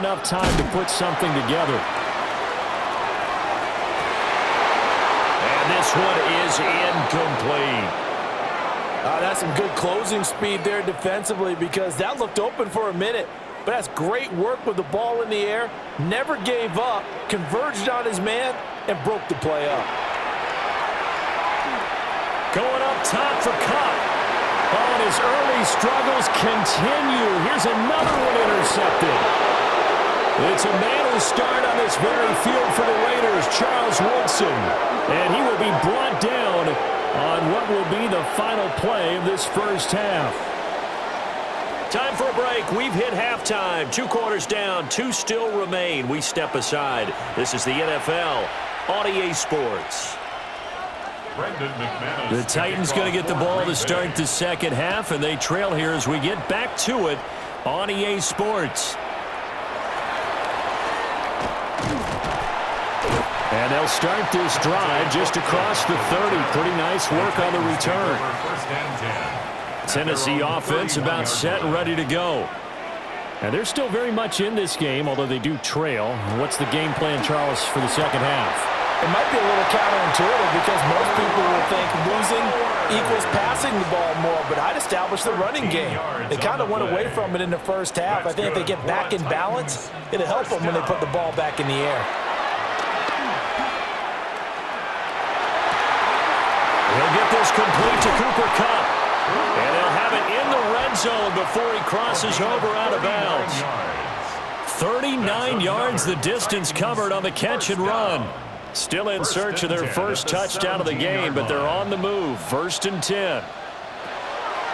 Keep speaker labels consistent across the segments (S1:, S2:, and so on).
S1: enough time to put something together.
S2: And this one is incomplete.
S3: That's some good closing speed there defensively, because that looked open for a minute. But that's great work with the ball in the air. Never gave up, converged on his man, and broke the play up.
S1: Going up top for Cup. Oh, and his early struggles continue. Here's another one intercepted. It's a man who started on this very field for the Raiders, Charles Woodson. And he will be brought down on what will be the final play of this first half.
S2: Time for a break. We've hit halftime. 2 quarters down, 2 still remain. We step aside. This is the NFL on EA Sports.
S1: The Titans going to get the ball to start the second half, and they trail here as we get back to it on EA Sports. And they'll start this drive just across the 30. Pretty nice work on the return. Tennessee offense about set and ready to go. And they're still very much in this game, although they do trail. What's the game plan, Charles, for the second half?
S3: It might be a little counterintuitive, because most people will think losing equals passing the ball more, but I'd establish the running game. They kind of went away from it in the first half. I think if they get back in balance, it'll help them when they put the ball back in the air.
S1: He'll get this complete to Cooper Kupp. And they'll have it in the red zone before he crosses over out of bounds. 39 yards the distance covered on the catch and run. Still in search of their first touchdown of the game, but they're on the move. 1st and 10.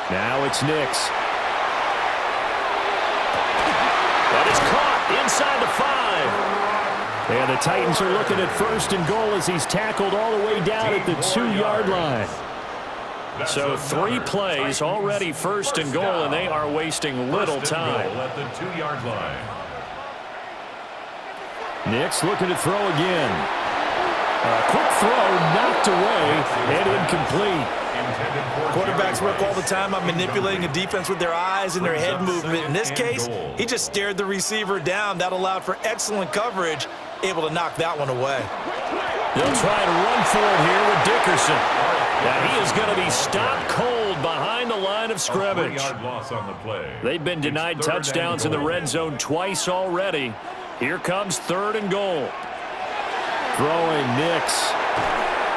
S1: Now it's Nix. That is caught inside the 5. And the Titans are looking at 1st and goal as he's tackled all the way down at the 2-yard line. So 3 plays already 1st and goal, and they are wasting little time.
S4: At the 2-yard line.
S1: Nix looking to throw again. A quick throw knocked away and incomplete.
S3: Quarterbacks work all the time on manipulating a defense with their eyes and their head movement. In this case, he just stared the receiver down. That allowed for excellent coverage, able to knock that one away.
S1: They'll try to run for it here with Dickerson. Now he is going to be stopped cold behind the line of scrimmage. They've been denied touchdowns in the red zone twice already. Here comes 3rd and goal. Throwing Nix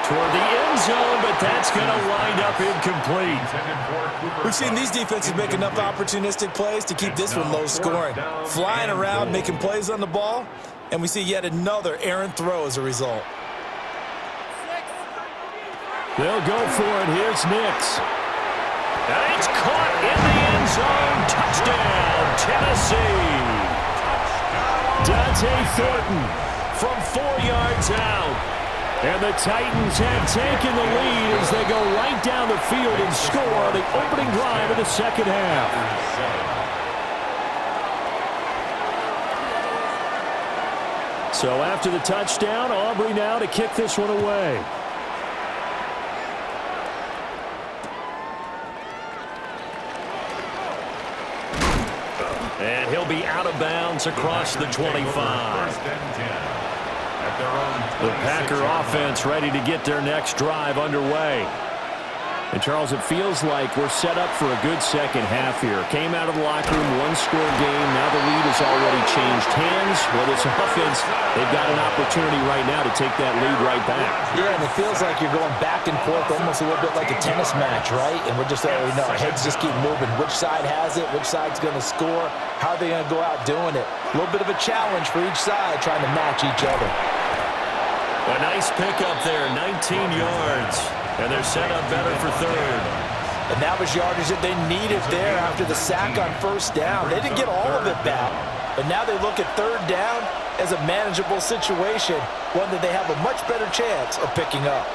S1: toward the end zone, but that's going to wind up incomplete.
S3: We've seen these defenses make enough opportunistic plays to keep this one low scoring. Flying around, making plays on the ball, and we see yet another errant throw as a result.
S1: They'll go for it. Here's Nix. And it's caught in the end zone. Touchdown, Tennessee. Dante Thornton from 4 yards out. And the Titans have taken the lead as they go right down the field and score the opening drive of the second half. So after the touchdown, Aubrey now to kick this one away. And he'll be out of bounds across the 25. The Packer offense ready to get their next drive underway. And, Charles, it feels like we're set up for a good second half here. Came out of the locker room, 1-score game. Now the lead has already changed hands. Well, this offense, they've got an opportunity right now to take that lead right back.
S3: Yeah, and it feels like you're going back and forth almost a little bit like a tennis match, right? And we're just, our heads just keep moving. Which side has it? Which side's going to score? How are they going to go out doing it? A little bit of a challenge for each side trying to match each other.
S1: A nice pickup there, 19 yards. And they're set up better for 3rd.
S3: And that was yardage that they needed there after the sack on 1st down. They didn't get all of it back, but now they look at 3rd down as a manageable situation, one that they have a much better chance of picking up.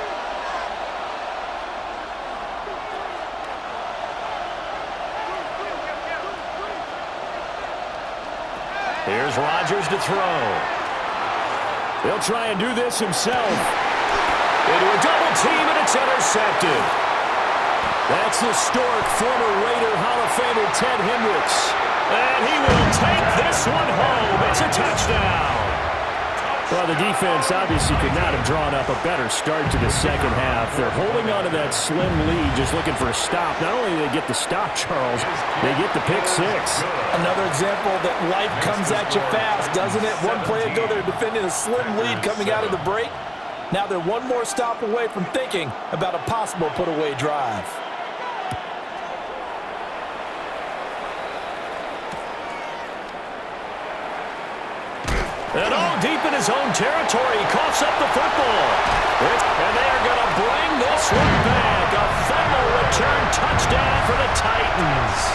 S1: Here's Rodgers to throw. He'll try and do this himself. Into a double team, and it's intercepted. That's historic former Raider Hall of Famer Ted Hendricks. And he will take this one home. It's
S2: It's a touchdown.
S1: Well, the defense obviously could not have drawn up a better start to the second half. They're holding on to that slim lead, just looking for a stop. Not only do they get the stop, Charles, they get the pick six.
S3: Another example that life comes at you fast, doesn't it? One play ago, they're defending a slim lead coming out of the break. Now they're one more stop away from thinking about a possible put-away drive.
S2: And all deep in his own territory, he coughs up the football. And they are going to bring this one back. A fumble return touchdown for the Titans.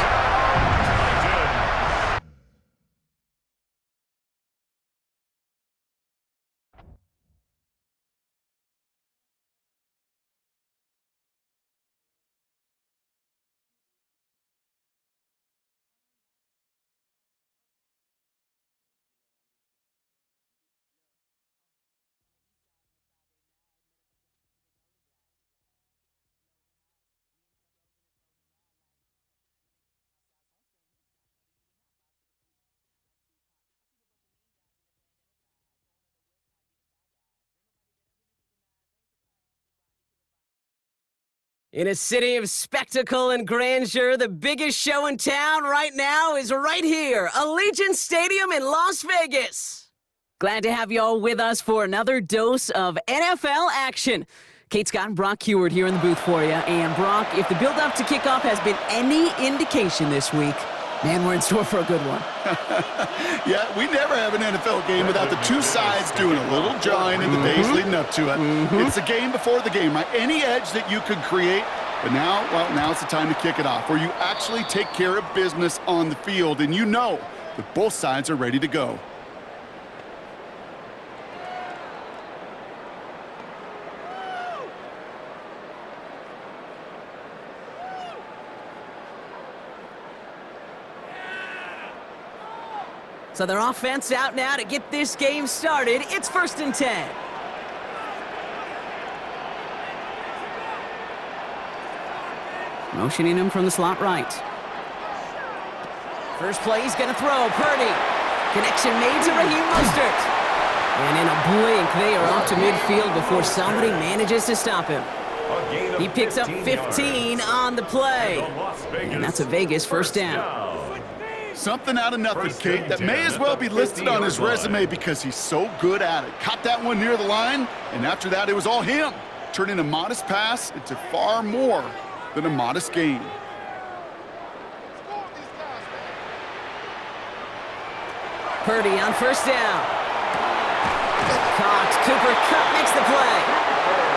S4: In a city of spectacle and grandeur, the biggest show in town right now is right here, Allegiant Stadium in Las Vegas. Glad to have you all with us for another dose of NFL action. Kate Scott and Brock Heward here in the booth for you. And Brock, if the build-up to kickoff has been any indication this week, man, we're in store for a good one.
S5: Yeah, we never have an NFL game without the two sides doing a little jawing in the days leading up to it. It's the game before the game, right? Any edge that you could create, but now, well, now it's the time to kick it off, where you actually take care of business on the field, and you know that both sides are ready to go.
S4: So their offense out now to get this game started. It's 1st and 10. Motioning him from the slot right. First play, he's going to throw. Purdy. Connection made to Raheem Mostert. And in a blink, they are off to midfield before somebody manages to stop him. He picks up 15 on the play. And that's a Vegas first down.
S5: Something out of nothing, Kate, that may as well be listed on his resume because he's so good at it. Caught that one near the line, and after that, it was all him, turning a modest pass into far more than a modest gain.
S4: Purdy on first down. Caught. Cooper Kupp makes the play.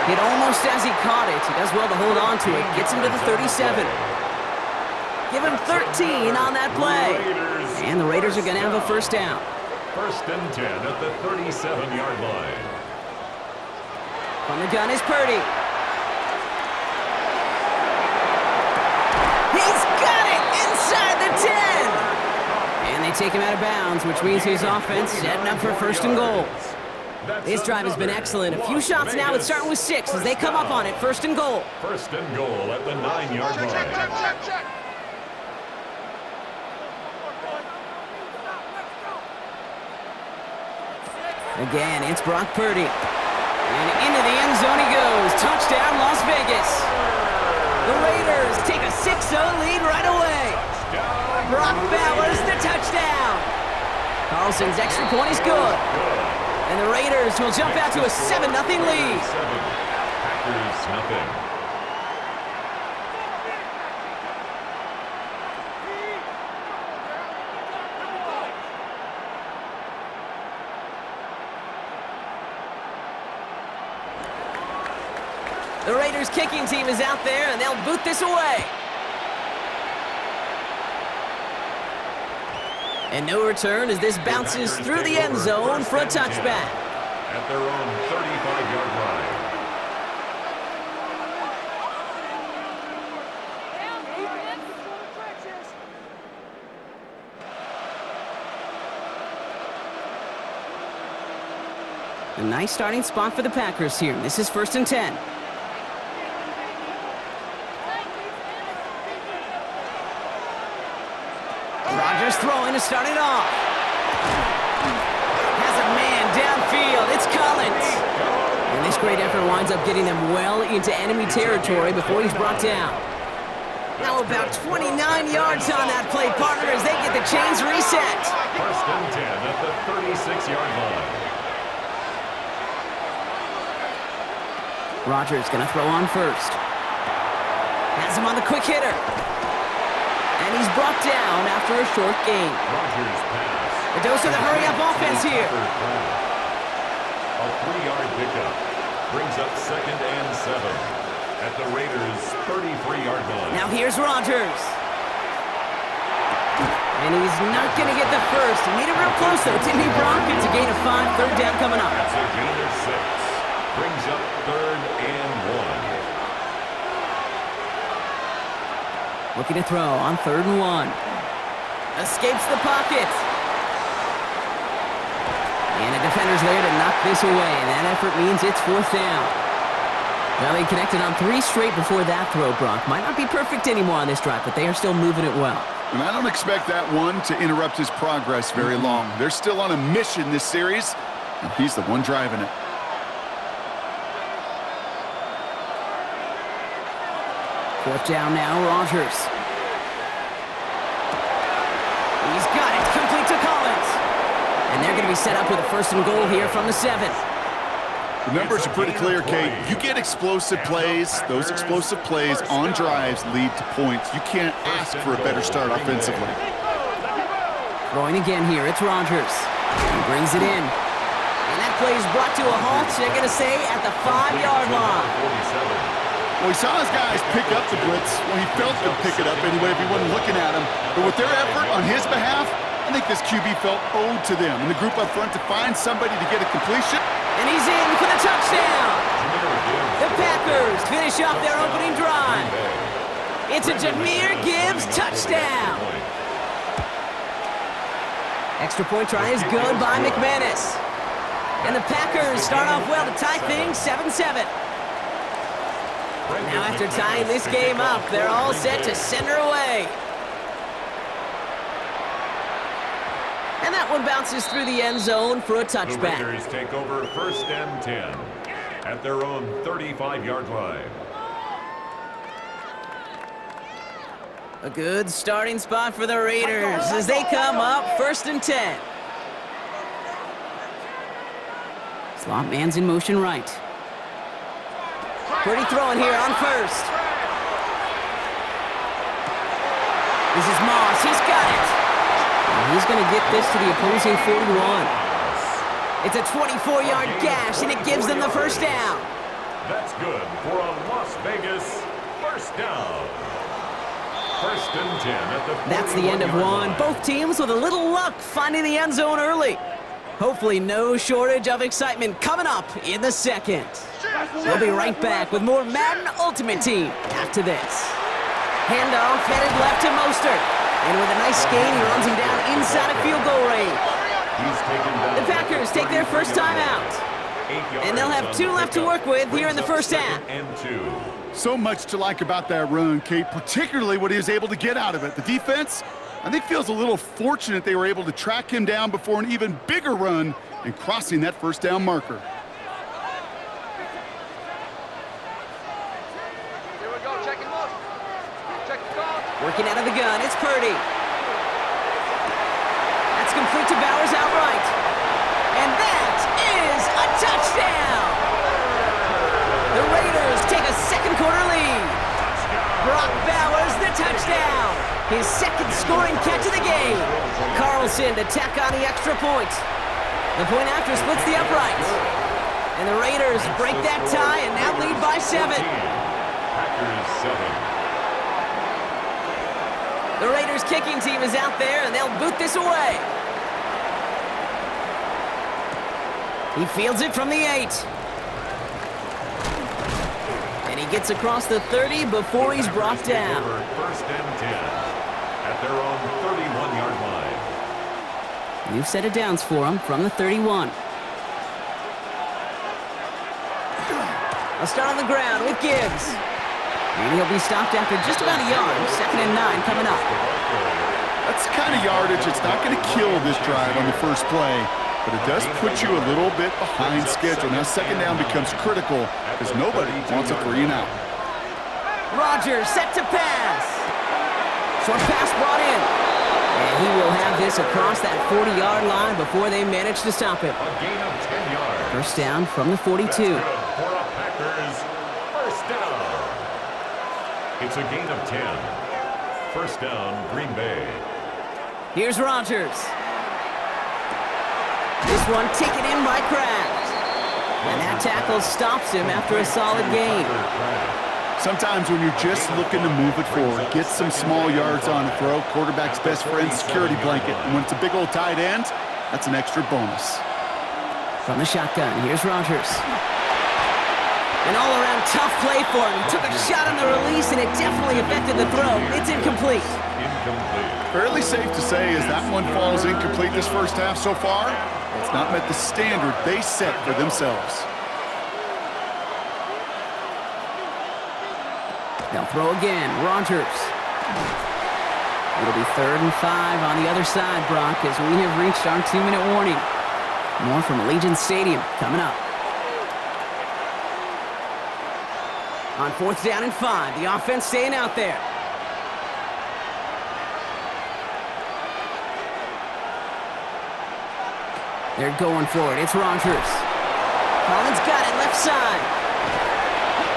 S4: Hit almost as he caught it. He does well to hold on to it. Gets him to the 37. Give him 13 on that play. And the Raiders are going to have a first down.
S2: 1st and 10 at the 37-yard line.
S4: From the gun is Purdy. He's got it inside the 10. And they take him out of bounds, which means his offense setting up for 1st and goal. This drive has been excellent. A few shots now. It's starting with 6 as they come up on it. 1st and goal.
S2: 1st and goal at the 9-yard line.
S4: Again, it's Brock Purdy. And into the end zone he goes. Touchdown, Las Vegas. The Raiders take a 6-0 lead right away. Brock Bowers, the touchdown. Carlson's extra point is good. And the Raiders will jump out to a 7-0 lead.
S2: Packers nothing.
S4: The Raiders kicking team is out there, and they'll boot this away. And no return as this bounces through the end zone for a touchback.
S2: At their own 35-yard line.
S4: A nice starting spot for the Packers here. This is 1st and 10. Rodgers throwing to start it off. This great effort winds up getting them well into enemy territory before he's brought down. Now about 29 yards on that play, partner, as they get the chains reset.
S2: First and 10 at the 36-yard line.
S4: Rodgers going to throw on first. Has him on the quick hitter. And he's brought down after a short gain.
S2: Rodgers pass.
S4: A dose of the hurry-up offense here.
S2: A 3-yard pickup brings up 2nd and 7 at the Raiders' 33-yard line.
S4: Now here's Rodgers. And he's not going to get the first. He made it real close, though, didn't he, Brock? It's a gain of 5, third down coming up.
S2: That's a gain of 6. Brings up 3rd and 1.
S4: Looking to throw on 3rd and 1. Escapes the pocket. And a defender's there to knock this away. And that effort means it's 4th down. Now they connected on 3 straight before that throw, Brock. Might not be perfect anymore on this drive, but they are still moving it well.
S5: And I don't expect that one to interrupt his progress very long. They're still on a mission this series, and he's the one driving it.
S4: Fourth down now, Rodgers. He's got it, complete to Collins. And they're going to be set up with a 1st and goal here from the 7.
S5: The numbers are pretty clear, Kate. You get explosive plays. Those explosive plays on drives lead to points. You can't ask for a better start offensively.
S4: Throwing again here, it's Rodgers. He brings it in. And that play is brought to a halt, they're going to say, at the 5-yard line.
S5: Well, he saw his guys pick up the blitz. Well, he felt them pick it up anyway if he wasn't looking at him. But with their effort on his behalf, I think this QB felt owed to them. And the group up front to find somebody to get a completion.
S4: And he's in for the touchdown. The Packers finish off their opening drive. It's a Jahmyr Gibbs touchdown. Extra point try is good by McManus. And the Packers start off well to tie things 7-7. Now after tying this game up, they're all set to send her away. And that one bounces through the end zone for a touchback.
S2: The Raiders take over 1st and 10 at their own 35-yard line.
S4: A good starting spot for the Raiders as they come up 1st and 10. Slot man's in motion right. Pretty throwing here on 1st. This is Moss. He's got it. And he's going to get this to the opposing 41. It's a 24-yard gash, and it gives them the 1st down.
S2: That's good for a Las Vegas 1st down. 1st and 10 at the 41-yard line.
S4: That's the end of one. Both teams with a little luck finding the end zone early. Hopefully no shortage of excitement coming up in the 2nd. We'll be right back with more Madden Ultimate Team after this. Handoff headed left to Mostert. And with a nice gain, he runs him down inside of field goal range. The Packers take their first time out. And they'll have 2 left to work with here in the 1st half.
S5: So much to like about that run, Kate, particularly what he was able to get out of it. The defense, I think, feels a little fortunate they were able to track him down before an even bigger run and crossing that 1st down marker.
S4: Working out of the gun, it's Purdy. That's complete to Bowers outright. And that is a touchdown! The Raiders take a 2nd quarter lead. Brock Bowers, the touchdown. His 2nd scoring catch of the game. Carlson to tack on the extra point. The point after splits the uprights. And the Raiders break that tie and now lead by 7.
S2: Packers 7.
S4: The Raiders kicking team is out there, and they'll boot this away. He fields it from the 8. And he gets across the 30 before he's brought down.
S2: 1st and 10 at their own 31-yard line.
S4: New set of downs for him from the 31. A start on the ground with Gibbs. And he'll be stopped after just about a yard. 2nd and 9 coming up.
S5: That's the kind of yardage that's not going to kill this drive on the first play. but it does put you a little bit behind schedule. Now second down becomes critical because nobody wants a 3 and out.
S4: Rodgers set to pass. Short pass brought in. And he will have this across that 40-yard line before they manage to stop him.
S2: A gain of 10 yards.
S4: First down from the 42.
S2: For a Packers first down. It's a gain of 10. First down, Green Bay.
S4: Here's Rodgers. This one taken in by Kraft. And that tackle stops him after a solid gain.
S5: Sometimes when you're just looking to move it forward, get some small yards on a throw, quarterback's best friend, security blanket. And when it's a big old tight end, that's an extra bonus.
S4: From the shotgun, here's Rodgers. An all-around tough play for him. He took a shot on the release, and it definitely affected the throw. It's incomplete.
S5: Fairly safe to say as that one falls incomplete this first half so far, it's not met the standard they set for themselves.
S4: They'll throw again. Rodgers. It'll be 3rd and 5 on the other side, Brock, as we have reached our 2-minute warning. More from Allegiant Stadium coming up. On 4th down and 5, the offense staying out there. They're going for it. It's Rodgers. Collins got it left side.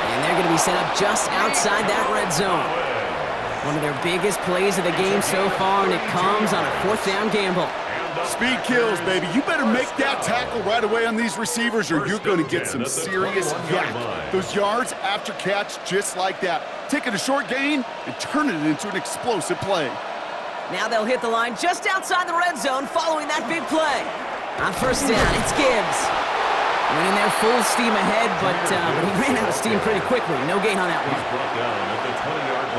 S4: And they're going to be set up just outside that red zone. One of their biggest plays of the game so far, and it comes on a 4th down gamble.
S5: Speed kills, baby. You better make that tackle right away on these receivers or you're going to get some serious yak. Those yards after catch just like that. Taking a short gain and turning it into an explosive play.
S4: Now they'll hit the line just outside the red zone following that big play. On 1st down, it's Gibbs. Went in there full steam ahead, but he ran out of steam pretty quickly. No gain on that one.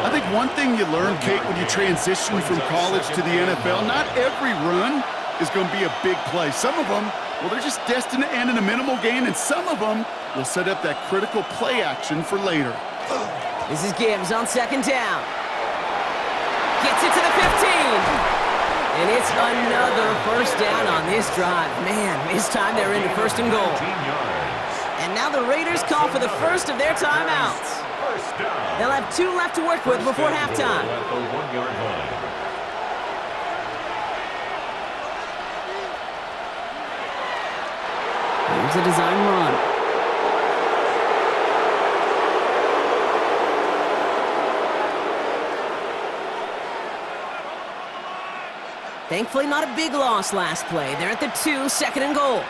S5: I think one thing you learn, Kate, when you transition from college to the NFL, not every run is going to be a big play. Some of them, well, they're just destined to end in a minimal gain, and some of them will set up that critical play action for later.
S4: This is Gibbs on 2nd down. Gets it to the 15. And it's another first down on this drive. Man, this time they're into 1st and goal. And now the Raiders call for the first of their timeouts. They'll have 2 left to work with before halftime. Here's a design run. Thankfully, not a big loss last play. They're at the 2, 2nd and goal.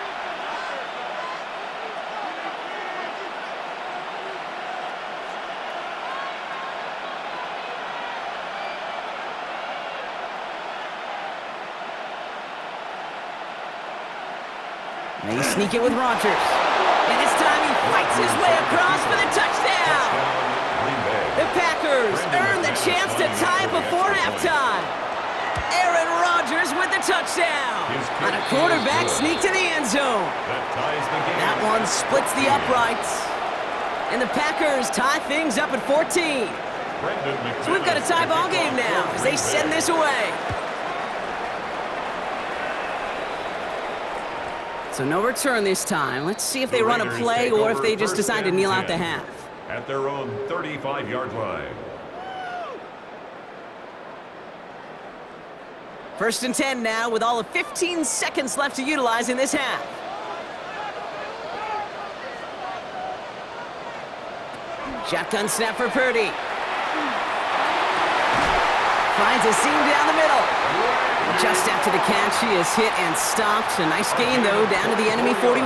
S4: They sneak it with Rodgers. And this time he fights his way across for the touchdown. The Packers earn the chance to tie before halftime. Aaron Rodgers with the touchdown. On a quarterback sneak to the end zone. That one splits the uprights. And the Packers tie things up at 14. So we've got a tie ball game now as they send this away. So no return this time. Let's see if they run a play or if they just decide to kneel out the half.
S2: At their own 35-yard line.
S4: 1st and 10 now with all of 15 seconds left to utilize in this half. Shotgun snap for Purdy. Finds a seam down the middle. Just after the catch, he is hit and stopped. A nice gain, though, down to the enemy 41.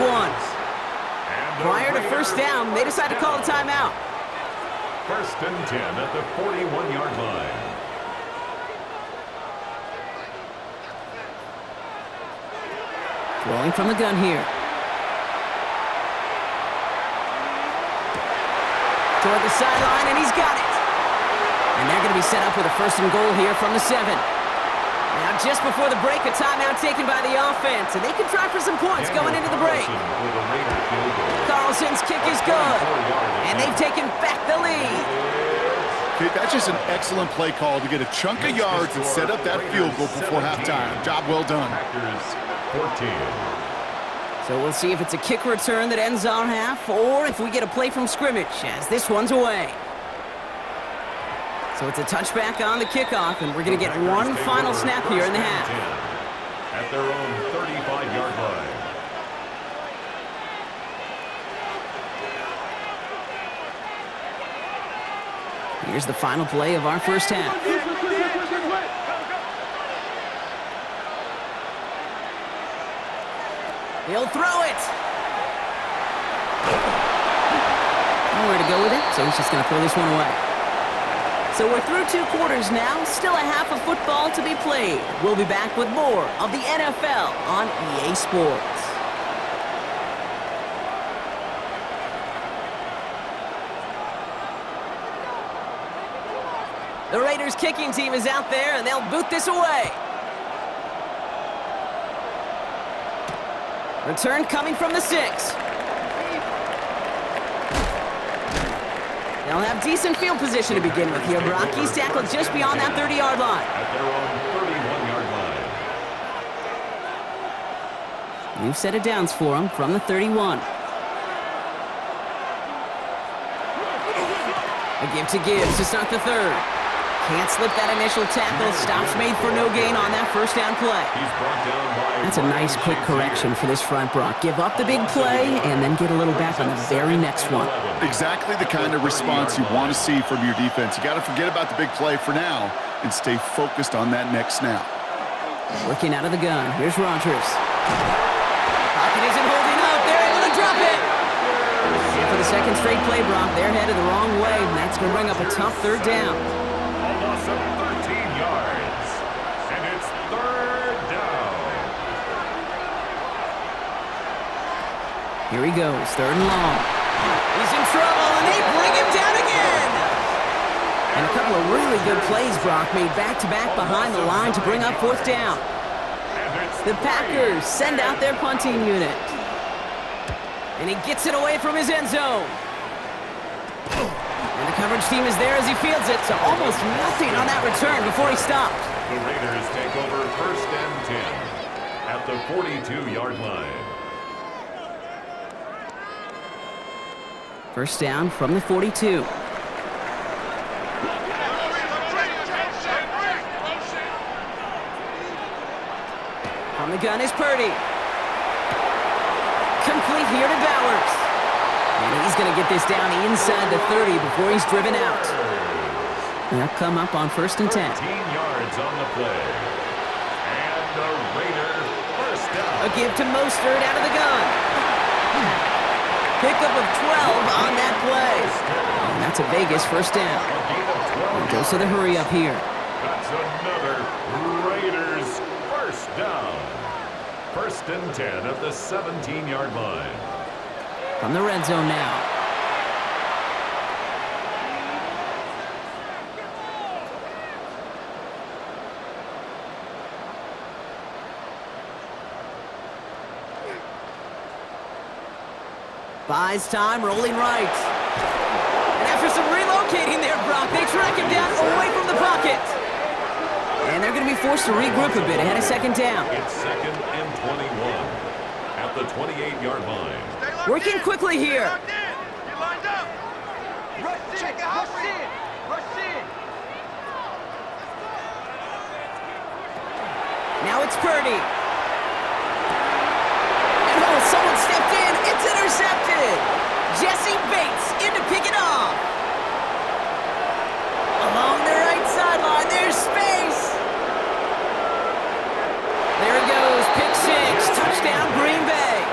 S4: Prior to 1st down, they decide to call a timeout.
S2: 1st and 10 at the 41-yard line.
S4: Rolling from the gun here. Toward the sideline, and he's got it. And they're going to be set up with a 1st and goal here from the 7. Now, just before the break, a timeout taken by the offense, and they can try for some points going into the break. Carlson's kick is good, and they've taken back the lead.
S5: Okay, that's just an excellent play call to get a chunk of yards and set up that field goal before halftime. Job well done.
S2: 14.
S4: So we'll see if it's a kick return that ends our half, or if we get a play from scrimmage, as this one's away. So it's a touchback on the kickoff, and we're going to get one final snap here in the half.
S2: At their own 35-yard line.
S4: Here's the final play of our first half. He'll throw it. Nowhere to go with it, so he's just going to throw this one away. So we're through 2 quarters now, still a half of football to be played. We'll be back with more of the NFL on EA Sports. The Raiders kicking team is out there, and they'll boot this away. Return coming from the 6. They'll have decent field position to begin with here. Brock, he's tackled just beyond that 30-yard line.
S2: At their own 31-yard line.
S4: New set of downs for him from the 31. A give to Gibbs to start the third. Can't slip that initial tackle. Stops made for no gain on that first down play. That's a nice quick correction for this front, Brock. Give up the big play and then get a little back on the very next one.
S5: Exactly the kind of response you want to see from your defense. You got to forget about the big play for now and stay focused on that next snap.
S4: Working out of the gun. Here's Rodgers. Pocket isn't holding up. They're able to drop it. And for the second straight play, Brock, they're headed the wrong way, and that's going to bring up a tough third down.
S2: Loss of 13 yards, and it's third down.
S4: Here he goes, third and long. He's in trouble, and they bring him down again. And a couple of really good plays, Brock, made back-to-back behind the line to bring up fourth down. The Packers send out their punting unit. And he gets it away from his end zone. And the coverage team is there as he fields it, so almost nothing on that return before he stopped.
S2: The Raiders take over first and 10 at the 42-yard line.
S4: First down from the 42. On the gun is Purdy. Complete here to Bowers. And he's going to get this down inside the 30 before he's driven out. They'll come up on first and 10.
S2: 15 yards on the play. And the Raiders first down.
S4: A give to Mostert out of the gun. Pickup of 12 on that play. And that's a Vegas first down. And goes to the hurry up here.
S2: That's another Raiders first down. First and 10 at the 17-yard line.
S4: From the red zone now. Buys time, rolling right. And after some relocating there, Brock, they track him down away from the pocket. And they're going to be forced to regroup a bit ahead of second down.
S2: It's second and 21 at the 28-yard line.
S4: Working quickly here.
S6: You lined up. Check it out. Rush in.
S4: Now it's Purdy. And oh, someone stepped in. It's intercepted. Jesse Bates in to pick it off. Along the right sideline, there's space. There he goes. Pick six. Touchdown, Green Bay.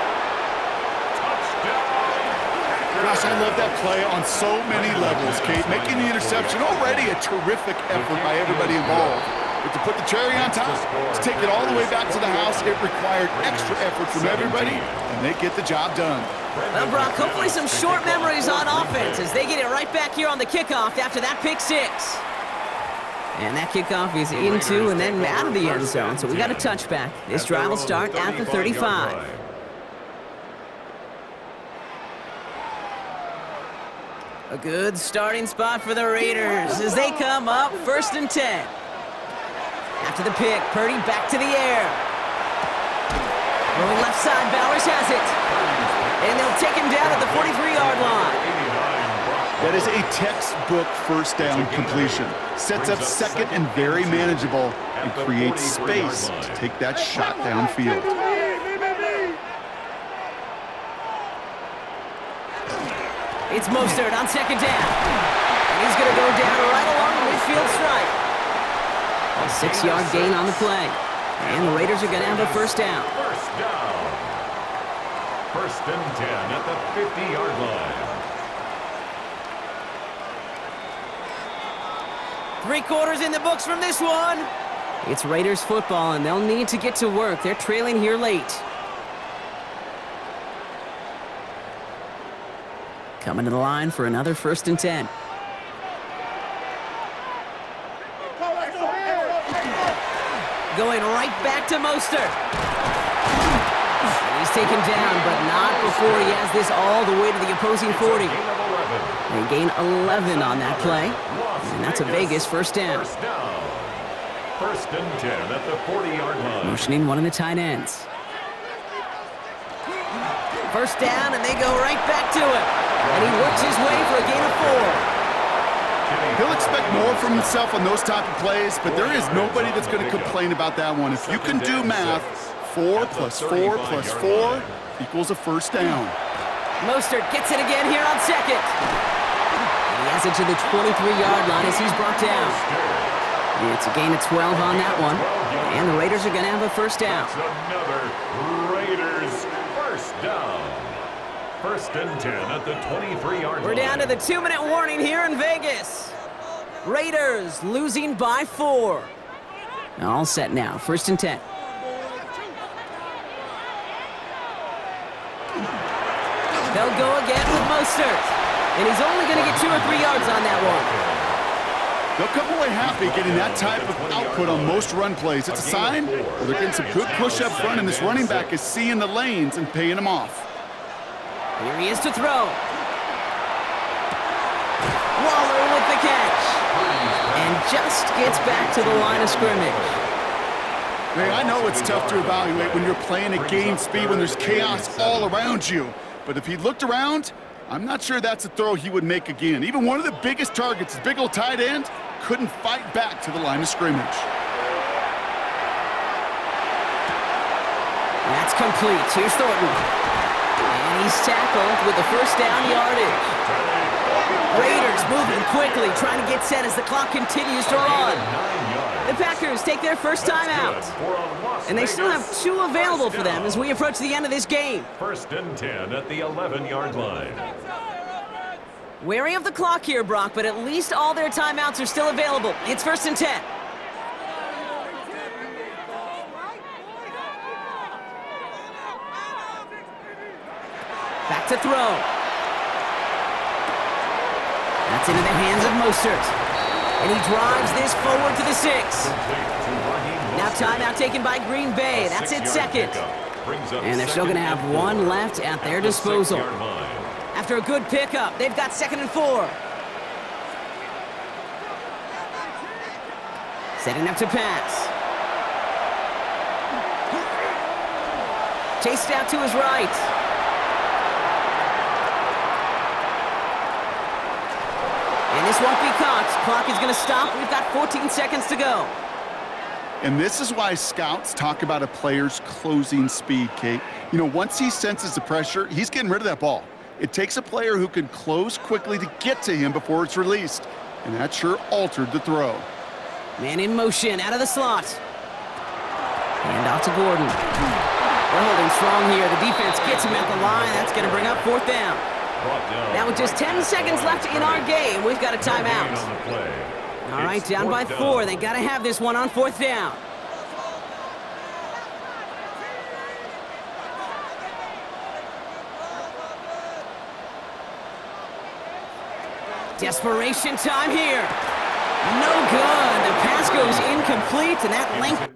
S5: Gosh, I love that play on so many levels, Kate. Making the interception, already a terrific effort by everybody involved. But to put the cherry on top, to take it all the way back to the house, it required extra effort from everybody, and they get the job done.
S4: Well, Brock, hopefully some short memories on offense as they get it right back here on the kickoff after that pick six. And that kickoff is into and then out of the end zone, so we got a touchback. This drive will start at the 35. A good starting spot for the Raiders as they come up first and 10. After the pick, Purdy back to the air. Going left side, Bowers has it. And they'll take him down at the 43-yard line.
S5: That is a textbook first down completion. Sets up second and very manageable and creates space to take that shot downfield.
S4: It's Mostert on second down. And he's going to go down right along the midfield stripe. A 6-yard gain on the play. And the Raiders are going to have a first down.
S2: First down. First and 10 at the 50-yard line.
S4: 3 quarters in the books from this one. It's Raiders football, and they'll need to get to work. They're trailing here late. Coming to the line for another first and 10. Going right back to Mostert. And he's taken down, but not before he has this all the way to the opposing 40. They gain 11 on that play. And that's a Vegas first down.
S2: First and 10 at the 40-yard line.
S4: Motioning one of the tight ends. First down, and they go right back to him. And he works his way for a gain of 4.
S5: He'll expect more from himself on those type of plays, but there is nobody that's going to complain about that one. If you can do math, 4 plus 4 plus 4 equals a first down.
S4: Mostert gets it again here on second. And he has it to the 23-yard line as he's brought down. It's a gain of 12 on that one. And the Raiders are going to have a first down.
S2: Another Raiders first down. First and 10 at the 23-yard line.
S4: We're down to the 2-minute warning here in Vegas. Raiders losing by 4. All set now. First and 10. They'll go again with Mostert. And he's only going to get 2 or 3 yards on that one.
S5: They'll come away happy getting that type of output on most run plays. It's a sign where they're getting some good push up front, and this running back is seeing the lanes and paying them off.
S4: Here he is to throw. Waller with the catch. And just gets back to the line of scrimmage.
S5: Hey, I know it's tough to evaluate when you're playing at game speed, when there's chaos all around you. But if he looked around, I'm not sure that's a throw he would make again. Even one of the biggest targets, his big old tight end, couldn't fight back to the line of scrimmage.
S4: That's complete. Here's Thornton. And he's tackled with the first down yardage. Raiders moving quickly, trying to get set as the clock continues to run. The Packers take their first time out. And they still have 2 available for them as we approach the end of this game.
S2: First and 10 at the 11-yard line.
S4: Wary of the clock here, Brock, but at least all their timeouts are still available. It's first and 10. Back to throw. That's into the hands of Mostert. And he drives this forward to the 6. Now timeout taken by Green Bay. That's it, second. And they're still going to have 1 left at their disposal. After a good pickup, they've got 2nd and 4. Setting up to pass. Chased out to his right. And this won't be caught. Clock is going to stop. We've got 14 seconds to go.
S5: And this is why scouts talk about a player's closing speed, Kate. You know, once he senses the pressure, he's getting rid of that ball. It takes a player who can close quickly to get to him before it's released. And that sure altered the throw.
S4: Man in motion, out of the slot. Hand off to Gordon. They're holding strong here. The defense gets him at the line. That's going to bring up 4th down. Now with just 10 seconds left in our game, we've got a timeout. All right, down by 4. They got to have this one on 4th down. Desperation time here. No good. The pass goes incomplete, and that length.